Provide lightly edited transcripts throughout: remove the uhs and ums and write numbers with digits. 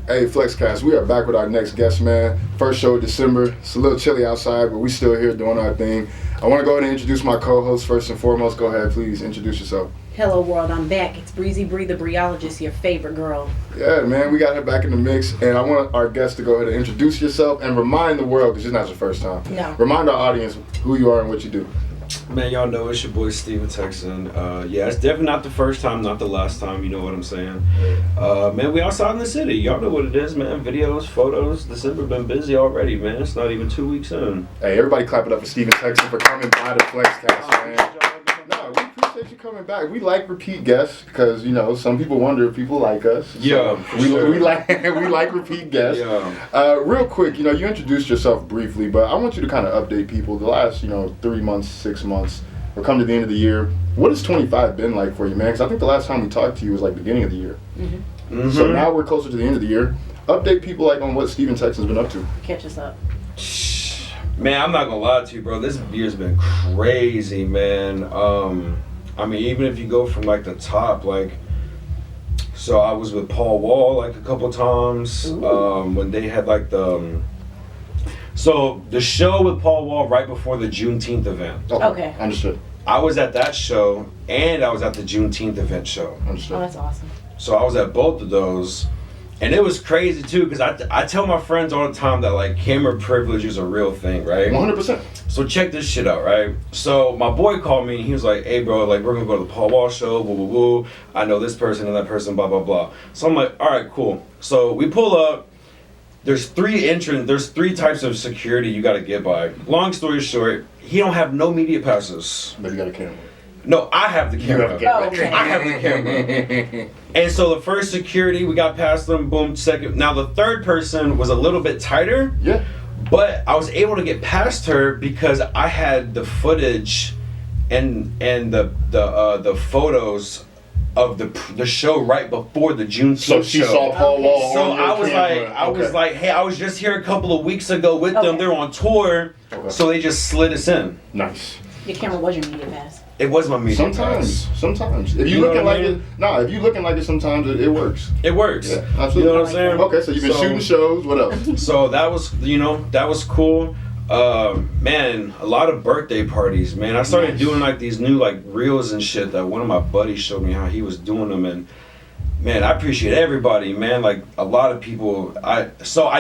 Hey, Flexcast, we are back with our next guest, man. First show of December. It's a little chilly outside, but we still here doing our thing. I want to go ahead and introduce my co-host first and foremost. Go ahead, please introduce yourself. Hello world, I'm back. It's Breezy Bree, the Briologist, your favorite girl. Yeah, man, we got her back in the mix, and I want our guest to go ahead and introduce yourself and remind the world, because it's not your first time. No. Remind our audience who you are and what you do. Man, y'all know it's your boy Steven Texan. Yeah, it's definitely not the first time, not the last time, you know what I'm saying. Man, we outside in the city. Y'all know what it is, man. Videos, photos. December been busy already, man. It's not even 2 weeks in. Hey, everybody clap it up for Steven Texan for coming by the Flexcast, man. No, we appreciate you coming back. We like repeat guests because, you know, some people wonder if people like us. So Yeah, we like we like repeat guests. Yeah. Real quick, you know, you introduced yourself briefly, but I want you to kind of update people. The last, 3 months, 6 months, we're coming to the end of the year. What has 25 been like for you, man? Because I think the last time we talked to you was like beginning of the year. Mm-hmm. Mm-hmm. So now we're closer to the end of the year. Update people like on what Steven Texan's been up to. Catch us up. Man, I'm not gonna lie to you, bro. This year's been crazy, man. I mean, even if you go from like the top, like, so I was with Paul Wall like a couple times when they had like so the show with Paul Wall right before the Juneteenth event. Okay. Understood. I was at that show and I was at the Juneteenth event show. Understood. Oh, that's awesome. So I was at both of those. And it was crazy too, because I tell my friends all the time that like camera privilege is a real thing, right? 100%. So check this shit out, right? So my boy called me and he was like, hey bro, like we're gonna go to the Paul Wall show, woo woo woo. I know this person and that person, blah blah blah. So I'm like, all right, cool. So we pull up. There's three types of security you gotta get by. Long story short, he don't have no media passes. But you got a camera. No, I have the camera. Oh, okay. I have the camera. And so the first security, we got past them, boom, second. Now the third person was a little bit tighter. Yeah. But I was able to get past her because I had the footage and the photos of the show right before the Juneteenth show. So she saw Paul Wall. So on your I was camera. like, hey, I was just here a couple of weeks ago with them. They're on tour, so they just slid us in. Nice. Your camera was your media pass. It was my media Sometimes. If You you know looking what I like mean? it, if you looking like it, sometimes it works. It works. Yeah, absolutely. You know what I'm saying? Okay, so you've been shooting shows. What else? So that was cool. Man, a lot of birthday parties, man. I started doing like these new like reels and shit that one of my buddies showed me how he was doing them, and man, I appreciate everybody, man. Like a lot of people. I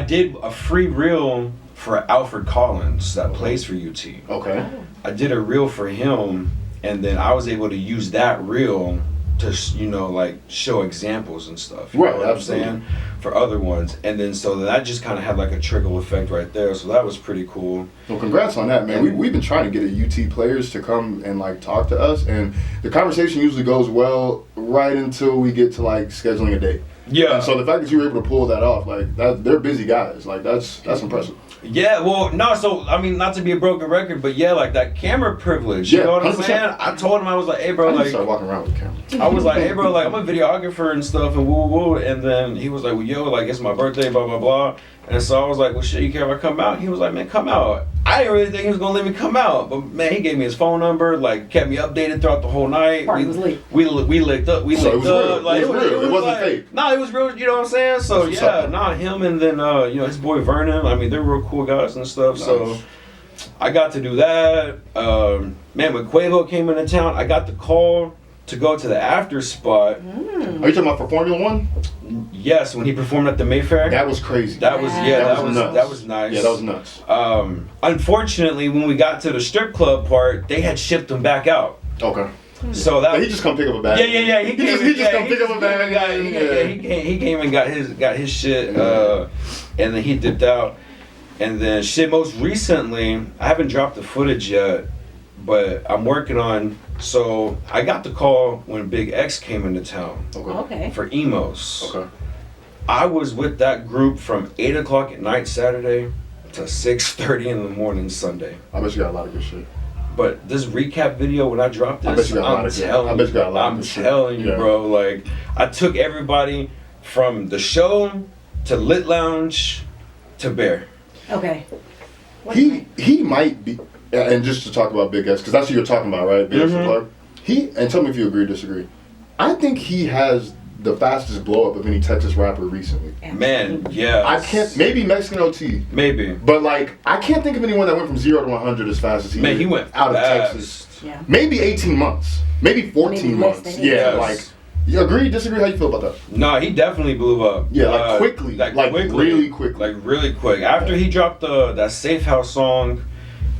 did a free reel for Alfred Collins that plays for UT. Okay. I did a reel for him, and then I was able to use that reel to like show examples and stuff. You Right, know what I'm absolutely. saying? For other ones, and then so that just kind of had like a trickle effect right there. So that was pretty cool. Well, congrats on that, man. We've been trying to get a UT players to come and like talk to us, and the conversation usually goes well right until we get to like scheduling a date. Yeah. And so the fact that you were able to pull that off, like they're busy guys. Like that's impressive. Yeah, well, no, so, I mean, not to be a broken record, but yeah, like, that camera privilege, you Yeah, know what I'm 100%. saying? I told him, I was like, hey, bro, I need to like, start walking around with a camera. I was like, hey, bro, like, I'm a videographer and stuff, and woo, woo, woo, and then he was like, well, yo, like, it's my birthday, blah, blah, blah, and so I was like, well, shit, you care if I come out? He was like, man, come out. I didn't really think he was gonna let me come out, but, man, he gave me his phone number, like, kept me updated throughout the whole night. Party was lit. We licked up, So it was real. like, It was real. It wasn't like, fake. No, it was real, you know what I'm saying? So, That's what's yeah, up. not him, and then, his boy Vernon, I mean, they're real cool guys and stuff, so... Nice. I got to do that. Man, when Quavo came into town, I got the call to go to the after spot. Are you talking about for Formula One? Yes, when he performed at the Mayfair. That was crazy. That was nuts. that was nice. Yeah, that was nuts. Unfortunately, when we got to the strip club part, they had shipped him back out. Okay. So that He just come pick up a bag. yeah. He just come pick up a bag. He came and got his shit, and then he dipped out. And then shit, most recently, I haven't dropped the footage yet, but I'm working on. So I got the call when Big X came into town Okay. for emos. Okay. I was with that group from 8 o'clock at night Saturday to 6:30 in the morning Sunday. I bet you got a lot of good shit. But this recap video, when I dropped I bet this, you got a lot of shit. I bet you got a lot of good shit. I'm telling you, Yeah. bro. Like, I took everybody from the show to Lit Lounge to Bear. Okay. He might be, and just to talk about Big S, because that's who you're talking about, right? Big S Clark. And tell me if you agree or disagree. I think he has the fastest blow up of any Texas rapper recently. Man, yeah. I can't. Maybe Mexican OT. Maybe. But like, I can't think of anyone that went from 0 to 100 as fast as he Man, did he went out fast. of Texas. Yeah. Maybe 18 months. Maybe 14 Maybe less months. than Yeah, 18 like. You agree? Disagree? How you feel about that? No, he definitely blew up. Yeah, like quickly. Like really quickly. Like really quick. After he dropped that Safe House song,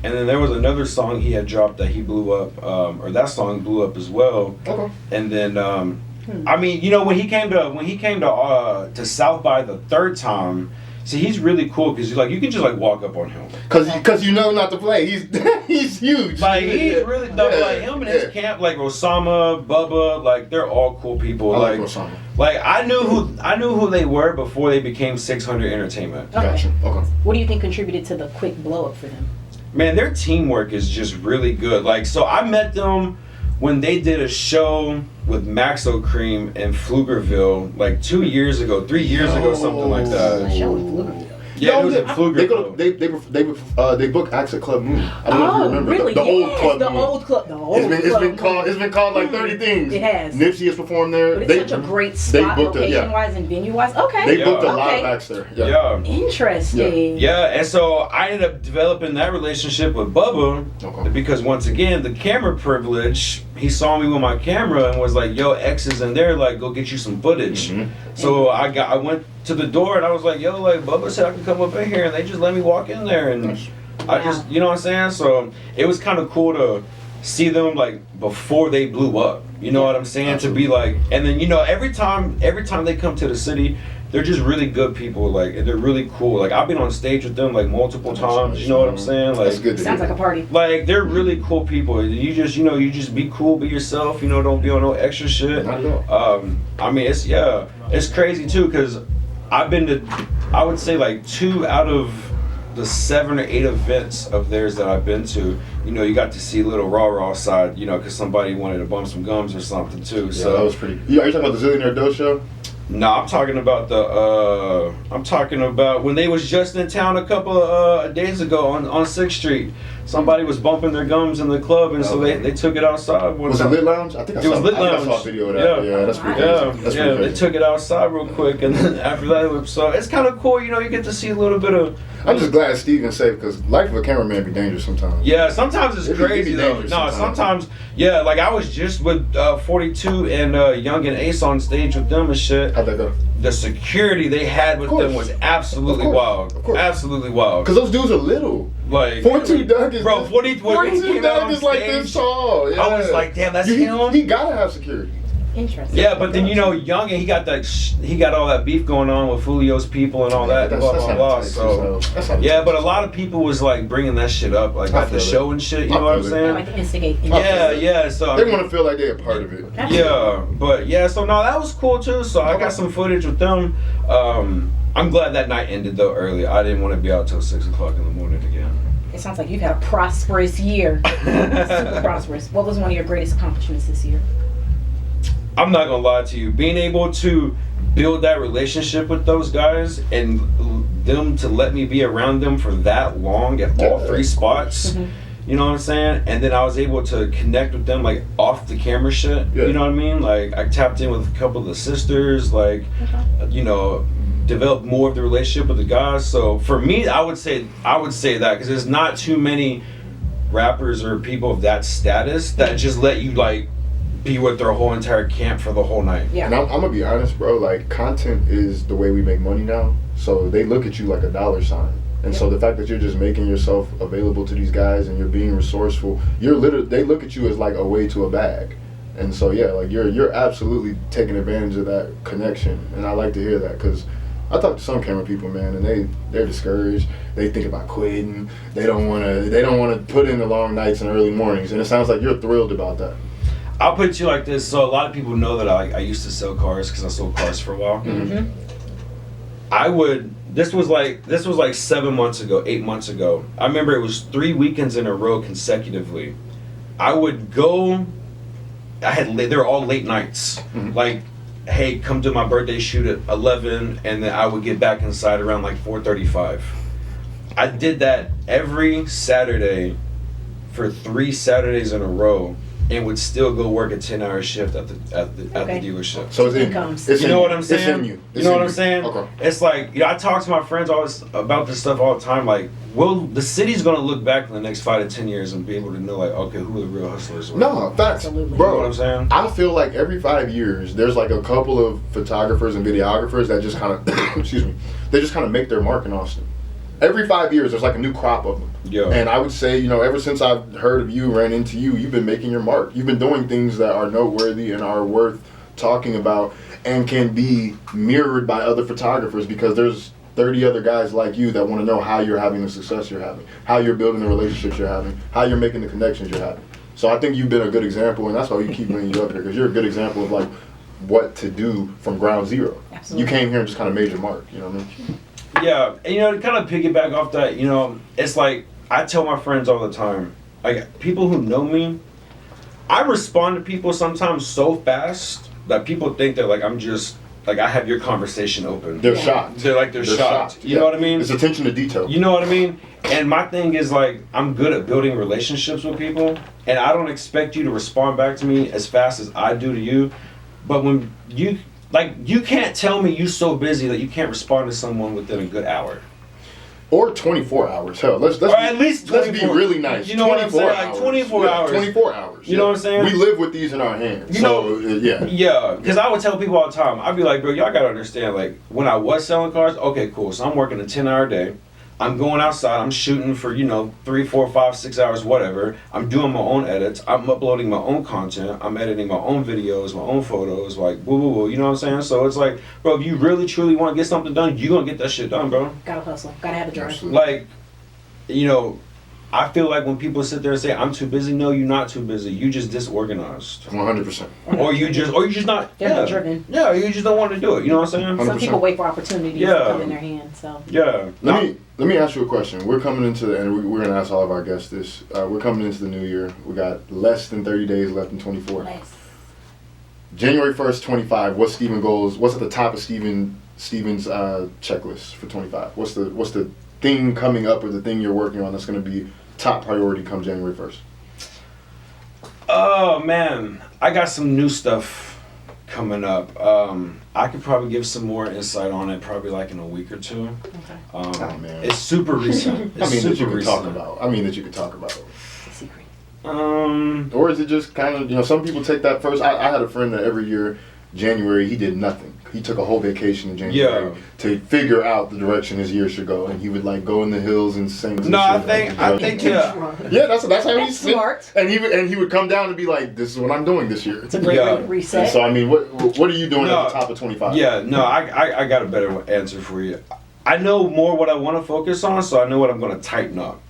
and then there was another song he had dropped that he blew up, or that song blew up as well. Okay. And then, I mean, you know, when he came to South by the third time, see, he's really cool because like you can just like walk up on him. Cause you know not to play. He's he's huge. Like he's really like him and his camp, like Osama, Bubba, like they're all cool people. I like Osama. Like I knew who they were before they became 600 Entertainment. Okay. Gotcha. Okay. What do you think contributed to the quick blow up for them? Man, their teamwork is just really good. Like, so I met them when they did a show with Maxo Cream in Pflugerville, like 3 years ago, something like A that. show in Pflugerville. Yeah, it was in Pflugerville. They book acts at Club Moon. I don't know if you remember really? the old Club The Moon. old club. The old It's been called like 30 things. It has. Nipsey has performed there. But it's such a great spot, location-wise and venue-wise. Okay. They booked a Yeah. lot of acts there. Yeah. Interesting. Yeah, and so I ended up developing that relationship with Bubba because once again, the camera privilege, he saw me with my camera and was like, yo, X is in there, like, go get you some footage. Mm-hmm. So I went to the door and I was like, yo, like, Bubba said I could come up in here, and they just let me walk in there, and I just, you know what I'm saying? So it was kind of cool to see them like before they blew up. You know what I'm saying? Absolutely. To be like, and then, you know, every time they come to the city, they're just really good people. Like, they're really cool. Like, I've been on stage with them like multiple times. You know what I'm saying? Like, that's good. Sounds like a party. like, they're really cool people. You just, you know, you just be cool, be yourself. You know, don't be on no extra shit. Not at all. I mean, it's crazy too, because I've been to, I would say like 2 out of the 7 or 8 events of theirs that I've been to, you know, you got to see a little raw side, you know, because somebody wanted to bump some gums or something too. Yeah, So that was pretty. Yeah, are you talking about the Zillionaire Doe show? no, I'm talking about when they was just in town a couple of days ago on 6th Street. Somebody was bumping their gums in the club, and so they took it outside. Was it Lit Lounge? I think I It was Lit I Lounge. saw a video of that. Yeah, that's pretty crazy. That's Yeah, pretty they crazy. took it outside real quick, and then after that, so it's kind of cool, you know. You get to see a little bit of. I'm just glad Steven's safe because life of a cameraman be dangerous sometimes. Yeah, sometimes it's It be crazy though. dangerous No, sometimes, yeah. Like I was just with 42 and Young and Ace on stage with them and shit. How'd that go? The security they had with them was absolutely wild. Of course. Absolutely wild. Because those dudes are little. Like 42 Doug is 42 Doug is like this tall. Yeah. I was like, damn, that's him. He gotta have security. Interesting. Yeah, but then you know, Young, and he got all that beef going on with Julio's people and all that, blah blah blah. So yeah, but a lot of people was like bringing that shit up, like at the show and shit. You know what I'm saying? Like to instigate. Yeah. So They want to feel like they're a part of it. yeah, but yeah. So no, that was cool too. So I got some footage with them. I'm glad that night ended though early. I didn't want to be out till 6 o'clock in the morning again. It sounds like you've had a prosperous year. Super prosperous. What was one of your greatest accomplishments this year? I'm not gonna lie to you. Being able to build that relationship with those guys and them to let me be around them for that long at all 3 spots. Mm-hmm. You know what I'm saying? And then I was able to connect with them like off the camera shit. Yeah. You know what I mean? Like I tapped in with a couple of the sisters, like you know, developed more of the relationship with the guys. So for me, I would say that because there's not too many rappers or people of that status that just let you like be with their whole entire camp for the whole night. Yeah. And I'm gonna be honest, bro. Like, content is the way we make money now. So they look at you like a dollar sign. And so the fact that you're just making yourself available to these guys and you're being resourceful, they look at you as like a way to a bag. And so yeah, like you're absolutely taking advantage of that connection. And I like to hear that because I talk to some camera people, man, and they're discouraged. They think about quitting. They don't want to put in the long nights and early mornings. And it sounds like you're thrilled about that. I'll put it to you like this. So a lot of people know that I used to sell cars because I sold cars for a while. Mm-hmm. This was like 7 months ago, 8 months ago. I remember it was 3 weekends in a row consecutively. I would go. They were all late nights. Mm-hmm. Like, hey, come to my birthday shoot at 11, and then I would get back inside around like 4:35. I did that every Saturday for 3 Saturdays in a row. and would still go work a 10-hour shift at the dealership. So it's in Incomes. you. It's You in know what you. I'm saying? It's in you. You know what I'm saying? Okay. It's like, I talk to my friends always about this stuff all the time. Like, well, the city's gonna look back in the next 5 to 10 years and be able to know, like, okay, who the real hustlers were. No, facts. Absolutely. Bro, You know what I'm saying? I feel like every 5 years, there's like a couple of photographers and videographers that just kind of, excuse me, they just kind of make their mark in Austin. Every 5 years, there's like a new crop of them. Yeah. And I would say, ever since I've heard of you, ran into you, you've been making your mark. You've been doing things that are noteworthy and are worth talking about and can be mirrored by other photographers, because there's 30 other guys like you that want to know how you're having the success you're having, how you're building the relationships you're having, how you're making the connections you're having. So I think you've been a good example, and that's why we keep bringing you up here, because you're a good example of like what to do from ground zero. Absolutely. You came here and just kind of made your mark, you know what I mean? Yeah, and to kind of piggyback off that, it's like I tell my friends all the time, like people who know me, I respond to people sometimes so fast that people think that like I'm just like I have your conversation open. They're shocked. They're shocked. You know what I mean? It's attention to detail. You know what I mean? And my thing is like I'm good at building relationships with people, and I don't expect you to respond back to me as fast as I do to you. But when you can't tell me you're so busy that you can't respond to someone within a good hour. Or 24 hours. Hell, let's Or at least let's be 24. really nice. You know what I'm saying? 24 Like hours. 24 Yeah, hours. 24 hours. You know what I'm saying? We live with these in our hands. You know- yeah. Yeah, because I would tell people all the time, I'd be like, bro, y'all gotta understand, like, when I was selling cars, okay, cool, so I'm working a 10-hour day. I'm going outside, I'm shooting for, 3, 4, 5, 6 hours, whatever. I'm doing my own edits, I'm uploading my own content, I'm editing my own videos, my own photos, like, woo, woo, woo, you know what I'm saying? So it's like, bro, if you really, truly want to get something done, you gonna get that shit done, bro. Gotta hustle. Gotta have a drive. Absolutely. Like, I feel like when people sit there and say, I'm too busy, no, you're not too busy. You just disorganized. 100%. Or you just not. They're not driven. Yeah, you just don't want to do it. You know what I'm saying? 100%. Some people wait for opportunities to come in their hands. So Yeah. Let me ask you a question. We're coming into and we're gonna ask all of our guests this. We're coming into the new year. We got less than 30 days left in 24. less. January 1st, 25. What's Steven goals? What's at the top of Steven's checklist for 25? What's the thing coming up, or the thing you're working on that's gonna be top priority come January 1st? Oh man, I got some new stuff coming up. I could probably give some more insight on it, probably like in a week or two. Okay. Oh, man. It's super recent. It's I mean, that you super could talk recent. about. It's a secret. Or is it just kind of, some people take that first. I had a friend that every year, January, he did nothing. He took a whole vacation in January to figure out the direction his year should go, and he would like go in the hills and sing. No, I think yeah. Yeah, that's how That's he's smart. And he would come down and be like, "This is what I'm doing this year." It's a great Yeah. way to reset. So I mean, what are you doing No. at the top of 25? Yeah, no, I got a better answer for you. I know more what I want to focus on, so I know what I'm going to tighten up.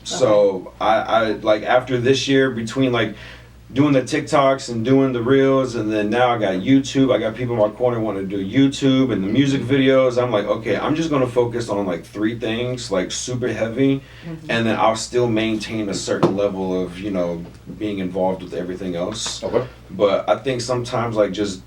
So I like after this year, between like doing the TikToks and doing the reels, and then now I got YouTube. I got people in my corner wanting to do YouTube and the music videos. I'm like, okay, I'm just gonna focus on like 3 things, like super heavy, and then I'll still maintain a certain level of being involved with everything else. Okay. But I think sometimes like just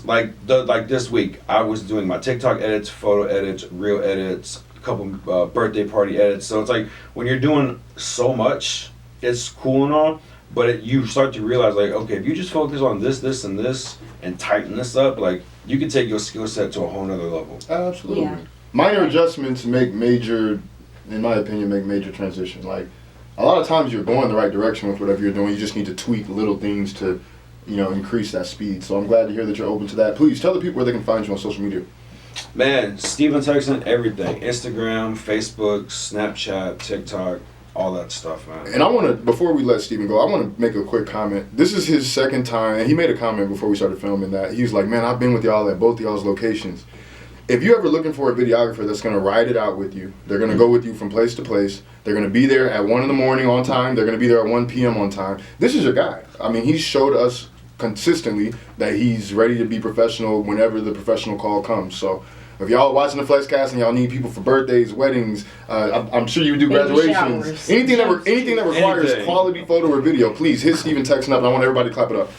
like this week I was doing my TikTok edits, photo edits, reel edits, a couple birthday party edits. So it's like when you're doing so much, it's cool and all. But you start to realize, like, okay, if you just focus on this, and this, and tighten this up, like, you can take your skill set to a whole nother level. Absolutely. Yeah. Minor adjustments make major, in my opinion, make major transition. Like, a lot of times you're going the right direction with whatever you're doing. You just need to tweak little things to, increase that speed. So I'm glad to hear that you're open to that. Please tell the people where they can find you on social media. Man, Steven Texan, everything. Instagram, Facebook, Snapchat, TikTok, all that stuff, man. And I want to, before we let Steven go, I want to make a quick comment. This is his second time, and he made a comment before we started filming that he was like, man, I've been with y'all at both y'all's locations. If you're ever looking for a videographer that's going to ride it out with you, they're going to go with you from place to place, they're going to be there at 1 in the morning on time, they're going to be there at 1 p.m. on time, this is your guy. I mean, he's showed us consistently that he's ready to be professional whenever the professional call comes. So if y'all are watching the Flexcast and y'all need people for birthdays, weddings, I'm sure you do Baby graduations, showers. anything that requires Anything. quality photo or video, please hit Steven Texan up, and I want everybody to clap it up.